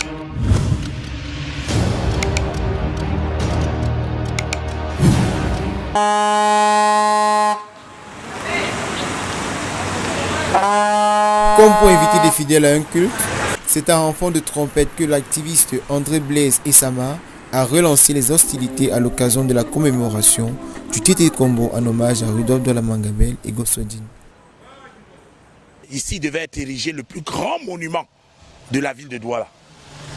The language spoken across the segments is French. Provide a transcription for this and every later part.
Comme pour inviter des fidèles à un culte, c'est un enfant de trompette que l'activiste André Blaise Essama a relancé les hostilités à l'occasion de la commémoration du Tété Kombo en hommage à Rudolf Douala Mangabel et Gossodine. Ici devait être érigé le plus grand monument de la ville de Douala.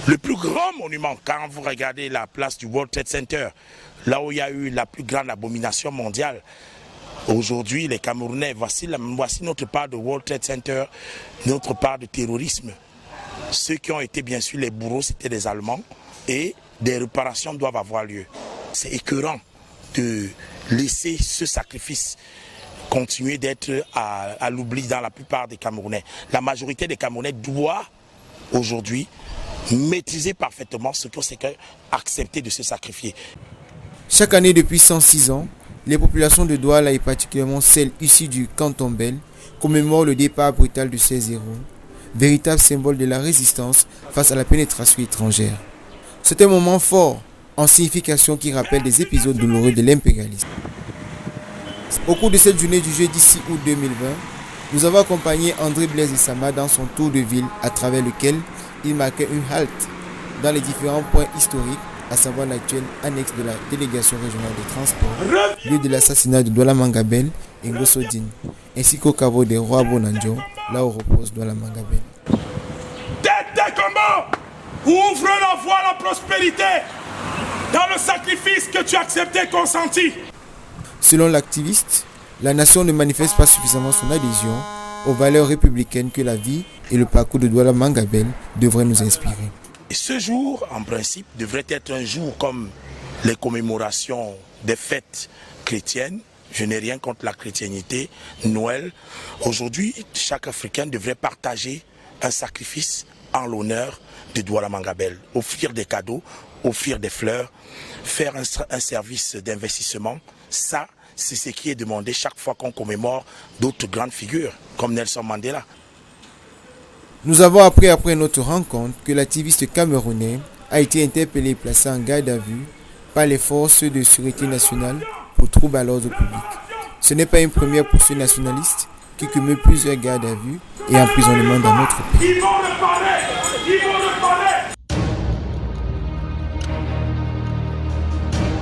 Le plus grand monument, quand vous regardez la place du World Trade Center, là où il y a eu la plus grande abomination mondiale, aujourd'hui les Camerounais, voici notre part de World Trade Center, notre part de terrorisme. Ceux qui ont été bien sûr les bourreaux, c'était les Allemands, et des réparations doivent avoir lieu. C'est écœurant de laisser ce sacrifice continuer d'être à l'oubli dans la plupart des Camerounais. La majorité des Camerounais doit aujourd'hui maîtriser parfaitement ce que c'est qu'accepter de se sacrifier. Chaque année depuis 106 ans, les populations de Douala et particulièrement celles issues du canton Bel commémorent le départ brutal de ces héros, véritable symbole de la résistance face à la pénétration étrangère. C'est un moment fort en signification qui rappelle des épisodes douloureux de l'impérialisme. Au cours de cette journée du jeudi 6 août 2020, nous avons accompagné André Blaise Essama dans son tour de ville à travers lequel il marquait une halte dans les différents points historiques, à savoir l'actuelle annexe de la délégation régionale des transports, lieu de l'assassinat de Douala Mangabel et Gossodine, ainsi qu'au caveau des rois Bonanjo, là où repose Douala Mangabel. Tété Kombo, ouvre la voie à la prospérité dans le sacrifice que tu as accepté et consenti. Selon l'activiste, la nation ne manifeste pas suffisamment son adhésion aux valeurs républicaines que la vie et le parcours de Douala Mangabel devraient nous inspirer. Et ce jour, en principe, devrait être un jour comme les commémorations des fêtes chrétiennes. Je n'ai rien contre la chrétiennité, Noël. Aujourd'hui, chaque Africain devrait partager un sacrifice en l'honneur de Douala Mangabel. Offrir des cadeaux, offrir des fleurs, faire un service d'investissement. Ça, c'est ce qui est demandé chaque fois qu'on commémore d'autres grandes figures, comme Nelson Mandela. Nous avons appris après notre rencontre que l'activiste camerounais a été interpellé et placé en garde à vue par les forces de sécurité nationale pour trouble à l'ordre public. Ce n'est pas une première pour ce nationaliste qui cumule plusieurs gardes à vue et emprisonnements dans notre pays. Ils vont le parler.